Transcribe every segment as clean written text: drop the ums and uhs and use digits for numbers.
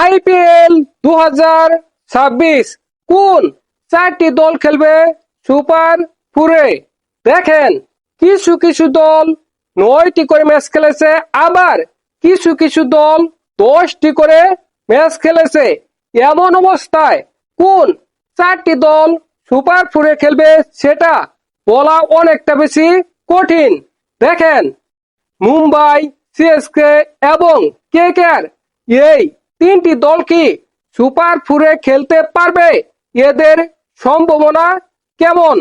IPL 2026 কোন 4টি দল খেলবে সুপার ফোরে? দেখেন, কিছু কিছু দল 9টি করে ম্যাচ খেলেছে, আবার কিছু কিছু দল 10টি করে ম্যাচ খেলেছে। এমন অবস্থায় কোন 4টি দল সুপার ফোরে খেলবে সেটা বলা অনেকটা বেশি কঠিন। দেখেন, মুম্বাই, সিএসকে এবং কেকেআর এই 3টি দল কি সুপার ফোরে খেলতে পারবে? এদের সম্ভাবনা কেমন?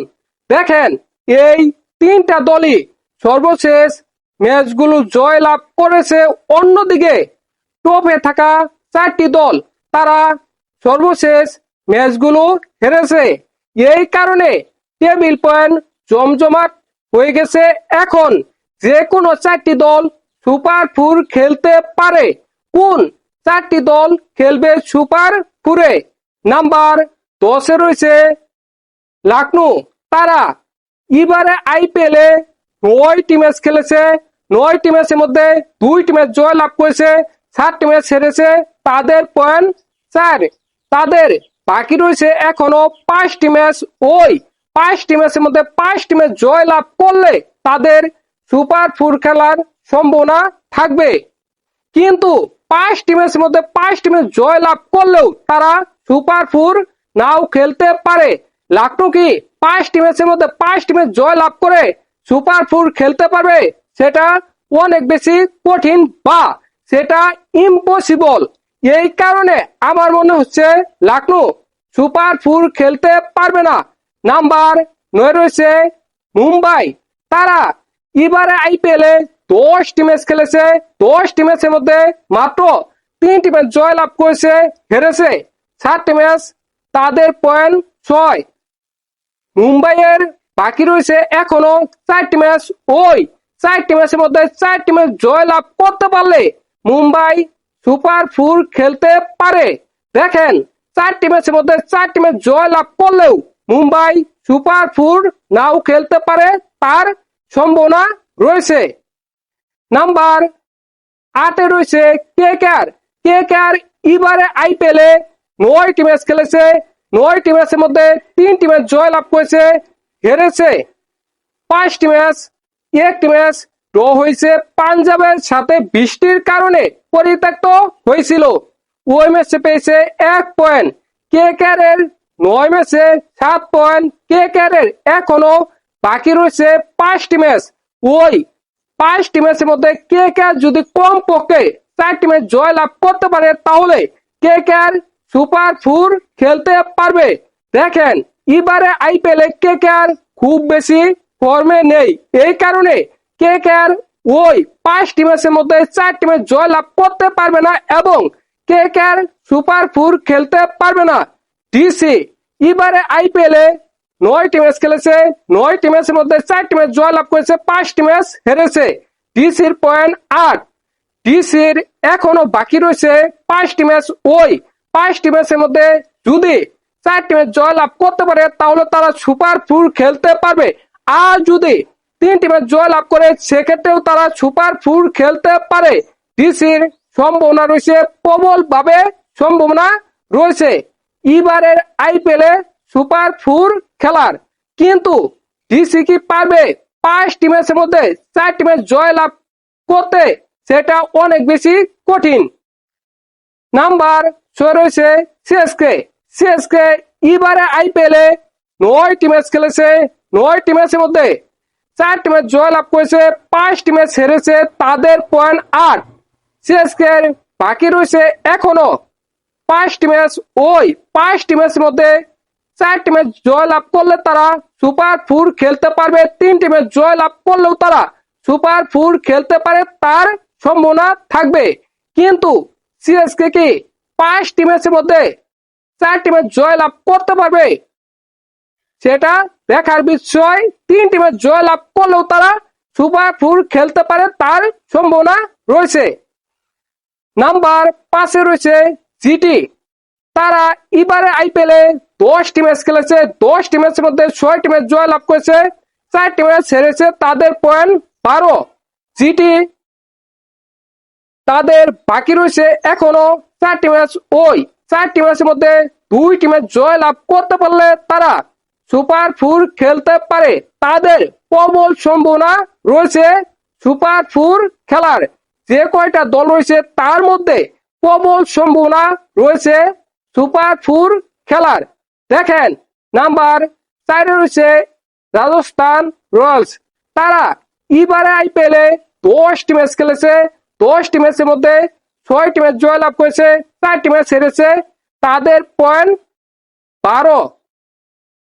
দেখেন, এই 3টা দলই সর্বশেষ ম্যাচগুলো জয় লাভ করেছে। অন্যদিকে টপে থাকা 4টি দল তারা সর্বশেষ ম্যাচগুলো হেরেছে। এই কারণে টেবিল পয়েন্ট জমজমাট হয়ে গেছে। এখন যে কোনো 4টি দল সুপার ফোর খেলতে পারে। কোন 4টি দল খেলবে সুপার ফোরে? নাম্বার 10-এ রয়েছে লখনউ। তারা এবারে আইপিএল এ 9টি ম্যাচ খেলেছে। 9টি ম্যাচের মধ্যে 2টি ম্যাচ জয় লাভ করেছে, 7টি ম্যাচ হেরেছে। তাদের পয়েন্ট 4। তাদের বাকি রয়েছে এখনো 5টি ম্যাচ। ওই 5টি ম্যাচের মধ্যে 5টি ম্যাচ জয় লাভ করলে তাদের সুপার ফোর খেলার সম্ভাবনা থাকবে। কিন্তু 5টি ম্যাচের মধ্যে 5টি ম্যাচ জয় লাভ করলেও তারা সুপার ফোর নাও খেলতে পারে। লখনউ কি 5টি ম্যাচের মধ্যে 5টি ম্যাচ জয় লাভ করে সুপার ফোর খেলতে পারবে? সেটা অনেক বেশি কঠিন, বা সেটা ইম্পসিবল। এই কারণে আমার মনে হচ্ছে লখনউ সুপার ফোর খেলতে পারবে না। নাম্বার 9 রয়েছে মুম্বাই। তারা এবারে আইপিএল এ 10টি ম্যাচ খেলেছে। 10টি ম্যাচের মধ্যে মাত্র 3টি ম্যাচ জয় লাভ করেছে, হেরেছে 7টি ম্যাচ। তাদের পয়েন্ট 6। মুম্বাইয়ের বাকি রয়েছে এখনো 4টি ম্যাচ। ওই 4টি ম্যাচের মধ্যে 4টি ম্যাচ জয় লাভ করতে পারলে মুম্বাই সুপার ফোর খেলতে পারে। দেখেন, 4টি ম্যাচের মধ্যে 4টি ম্যাচ জয় লাভ করলেও মুম্বাই সুপার ফোর নাও খেলতে পারে, তার সম্ভাবনা রয়েছে। নাম্বার 8-এ রয়েছে কেকেআর। কেকেআর এবারে আইপিএল এ 9টি ম্যাচ খেলেছে। 9টি ম্যাচের মধ্যে 3টি ম্যাচ জয় লাভ করেছে, হেরেছে 5টি ম্যাচ। 1টি ম্যাচ ড্র হয়েছে পাঞ্জাবের সাথে বৃষ্টির কারণে পরিত্যক্ত হয়েছিল। ওই ম্যাচে পেয়েছে 1 পয়েন্ট। কেকেআর এর 9 ম্যাচে 7 পয়েন্ট। কেকেআর এর এখনো বাকি রয়েছে 5টি ম্যাচ। ওই 5টি ম্যাচের মধ্যে কেকেআর যদি কমপক্ষে 4টি ম্যাচ জয় লাভ করতে পারে তাহলে কেকেআর সুপার ফোর খেলতে পারবে। দেখেন, এবারে আইপিএল এ কেকেআর খুব বেশি ফর্মে নেই। এই কারণে কেকেআর ওই 5টি ম্যাচের মধ্যে 4টি ম্যাচ জয় লাভ করতে পারবে না এবং কেকেআর সুপার ফোর খেলতে পারবে না। ডিসি এবারে আইপিএল এ 9টি ম্যাচ খেলেছে। 9টি ম্যাচের মধ্যে 4টি ম্যাচ জয় লাভ করেছে, 5টি ম্যাচ হেরেছে। ডিসির পয়েন্ট 8। ডিসির এখনো বাকি রয়েছে 5টি ম্যাচ। ওই 5টি ম্যাচের মধ্যে যদি 4টি ম্যাচ জয় লাভ করতে পারে তাহলে তারা সুপার ফোর খেলতে পারবে। আর যদি 3টি ম্যাচ জয় লাভ করে সেক্ষেত্রেও তারা সুপার ফোর খেলতে পারে। ডিসির সম্ভাবনা রয়েছে, প্রবল ভাবে সম্ভাবনা রয়েছে এবারের আইপিএল এ সুপার ফোর খেলার। কিন্তু ডিসি কি পারবে 5টি ম্যাচের মধ্যে 4টি ম্যাচ জয় লাভ করতে? সেটা অনেক বেশি কঠিন। নাম্বার 6 রয়েছে সিএসকে। সিএসকে এবারে আইপিএল এ 9টি ম্যাচ খেলেছে। 9টি ম্যাচের মধ্যে 4টি ম্যাচ জয় লাভ করেছে, 5টি ম্যাচ হেরেছে। তাদের পয়েন্ট 8। সিএসকে এর বাকি রয়েছে এখনো 5টি ম্যাচ। ওই 5টি ম্যাচের মধ্যে 4টি ম্যাচ জয় লাভ করলে তারা সুপার ফোর খেলতে পারবে। 3টি ম্যাচ জয় লাভ করলেও তারা সুপার ফোর খেলতে পারে, তার সম্ভাবনা থাকবে। কিন্তু সিএসকে কি 5টি ম্যাচের মধ্যে 4টি ম্যাচ জয় লাভ করতে পারবে? সেটা দেখার বিষয়। 3টি ম্যাচ জয় লাভ করলেও তারা সুপার ফোর খেলতে পারে, তার সম্ভাবনা রয়েছে। নাম্বার 5-এ রয়েছে জিটি। তারা এবারে আইপিএল এ 10টি ম্যাচ খেলেছে। 10টি ম্যাচের মধ্যে 6টি ম্যাচ জয় লাভ করেছে, 4টি ম্যাচ হেরেছে। তাদের পয়েন্ট 12। জিটি তাদের বাকি রয়েছে এখনো চারটি ম্যাচ ওই চারটি ম্যাচের মধ্যে দুইটি ম্যাচ জয় লাভ করতে পারলে তারা সুপার ফোর খেলতে পারে। তাদের প্রবল সম্ভাবনা রয়েছে সুপার ফোর খেলার। যে কয়টা দল রয়েছে তার মধ্যে প্রবল সম্ভাবনা রয়েছে সুপার ফোর খেলার। দেখেন, নাম্বার 4 রয়েছে রাজস্থান রয়্যালস। তারা এবারে আইপিএল এ 10টি ম্যাচ খেলেছে। 10টি ম্যাচের মধ্যে 6টি ম্যাচ জয় লাভ করেছে, 4টি ম্যাচ হেরেছে। তাদের পয়েন্ট 12।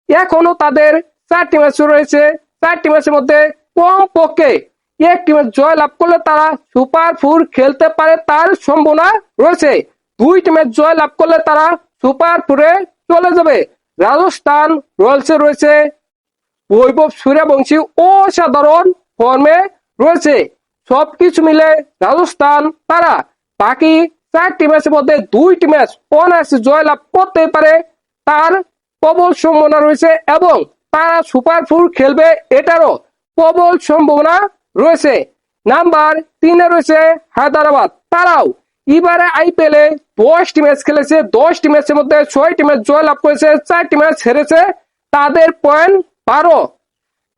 এখনো তাদের 4টি ম্যাচ রয়েছে। 4টি ম্যাচের মধ্যে কমপক্ষে একটি ম্যাচ জয় লাভ করলে তারা সুপার ফোর খেলতে পারে, তার সম্ভাবনা রয়েছে। 2টি ম্যাচ জয় লাভ করলে তারা সুপার ফোরে চলে যাবে। রাজস্থান রয়্যালসে রয়েছে বৈভব সূর্যবংশী অসাধারণ ফর্মে রয়েছে। সবকিছু মিলে রাজস্থান তারা বাকি 4টি ম্যাচের মধ্যে 2টি ম্যাচ অনায়াসে জয় লাভ করতে পারে, তার প্রবল সম্ভাবনা রয়েছে এবং তারা সুপার ফোর খেলবে এটারও প্রবল সম্ভাবনা রয়েছে। নাম্বার 3 রয়েছে হায়দ্রাবাদ। তারাও এবারে আইপিএল এ 10টি ম্যাচ খেলেছে। 10টি ম্যাচের মধ্যে 6টি ম্যাচ জয় লাভ করেছে, 4টি ম্যাচ হেরেছে। তাদের পয়েন্ট 12।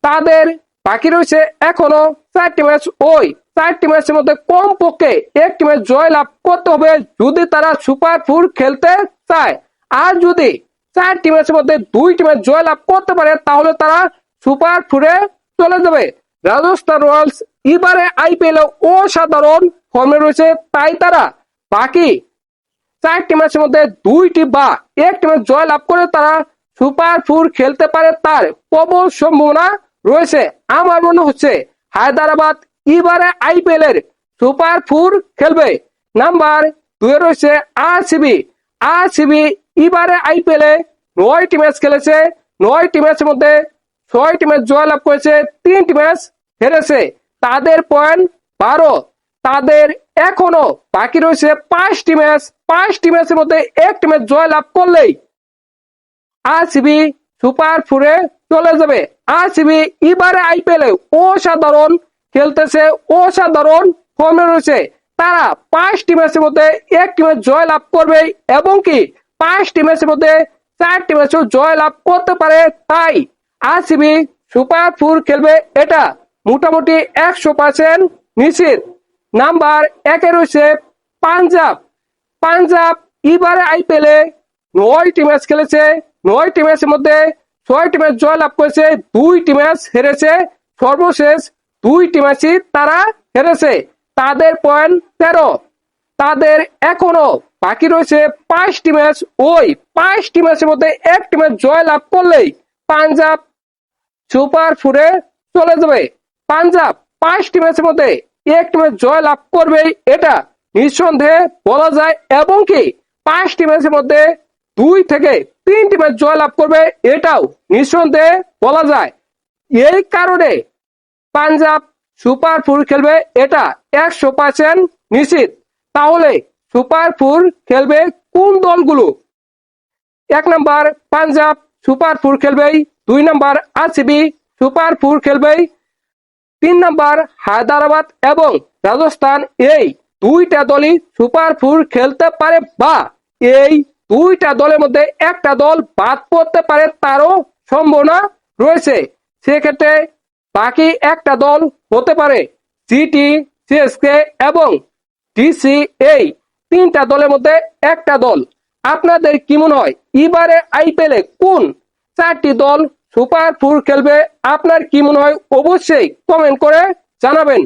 তাদের বাকি রয়েছে এখনো 4টি ম্যাচ ওই 4টি ম্যাচের মধ্যে কমপক্ষে একটি ম্যাচ জয় লাভ করতে হবে যদি তারা সুপার ফোর খেলতে চায়। আর যদি 4টি ম্যাচের মধ্যে 2টি ম্যাচ জয় লাভ করতে পারে তাহলে তারা সুপার ফোরে চলে যাবে। রাজস্থান রয়্যালস এবারে আইপিএল এ অসাধারণ ফর্মে রয়েছে, তাই তারা বাকি 4টি ম্যাচের মধ্যে 2টি বা একটি ম্যাচ জয় লাভ করে তারা সুপার ফোর খেলতে পারে, তার প্রবল সম্ভাবনা রয়েছে। আমার মনে হচ্ছে হায়দ্রাবাদ এবারে আইপিএল এর সুপার ফোর খেলবে। নাম্বার 2 রয়েছে আরসিবি। আরসিবি এবারে আইপিএল এ 9টি ম্যাচ খেলেছে। 9টি ম্যাচের মধ্যে 6টি ম্যাচ জয় লাভ করেছে, 3টি ম্যাচ হেরেছে। তাদের পয়েন্ট 12। তাদের এখনো বাকি রয়েছে 5টি ম্যাচ। 5টি ম্যাচের মধ্যে একটি ম্যাচ জয় লাভ করলেই আরসিবি সুপার ফোরে চলে যাবে। আরসিবি এবারে আইপিএল এ অসাধারণ খেলতেছে, অসাধারণ ফর্মে রয়েছে। তারা 5টি ম্যাচের মধ্যে একটি ম্যাচ জয় লাভ করবে এবং কি 5টি ম্যাচের মধ্যে 4টি ম্যাচও জয় লাভ করতে পারে, তাই আরসিবি সুপার ফোর খেলবে এটা মোটামুটি 100% নিশ্চিত। নাম্বার 1 রয়েছে পাঞ্জাব। পাঞ্জাব এবারে আইপিএল এ 9টি ম্যাচ খেলেছে। 9টি ম্যাচের মধ্যে 6টি ম্যাচ জয় লাভ করেছে, 2টি ম্যাচ হেরেছে। সর্বশেষ 2টি ম্যাচই তারা হেরেছে। তাদের পয়েন্ট 13। তাদের এখনো বাকি রয়েছে 5টি ম্যাচ। ওই 5টি ম্যাচের মধ্যে একটি ম্যাচ জয় লাভ করলেই পাঞ্জাব সুপার ফোরে চলে যাবে। পাঞ্জাব 5টি ম্যাচের মধ্যে একটি ম্যাচ জয় লাভ করবে এটা নিঃসন্দেহে বলা যায় এবং কি 5টি ম্যাচের মধ্যে 2 থেকে 3টি ম্যাচ জয় লাভ করবে এটাও নিঃসন্দেহে বলা যায়। এই কারণে পাঞ্জাব সুপার ফোর খেলবে এটা 100% নিশ্চিত। তাহলে সুপার ফোর খেলবে কোন দলগুলো? 1 নাম্বার পাঞ্জাব সুপার ফোর খেলবে। 2 নাম্বার আরসিবি সুপার ফোর খেলবে। 3 নাম্বার হায়দ্রাবাদ এবং রাজস্থান। এই 2টা দলই সুপার ফোর খেলতে পারে বা এই 2টা দলের মধ্যে একটা দল বাদ পড়তে পারে, তারও সম্ভাবনা রয়েছে। সেক্ষেত্রে বাকি একটা দল হতে পারে জিটি, সিএসকে এবং ডিসি। এই 3টা দলের মধ্যে একটা দল। আপনাদের কি মনে হয় এবারে আইপিএল এ কোন 4টি দল সুপার ফোর খেলবে? আপনার কি মনে হয় অবশ্যই কমেন্ট করে জানাবেন।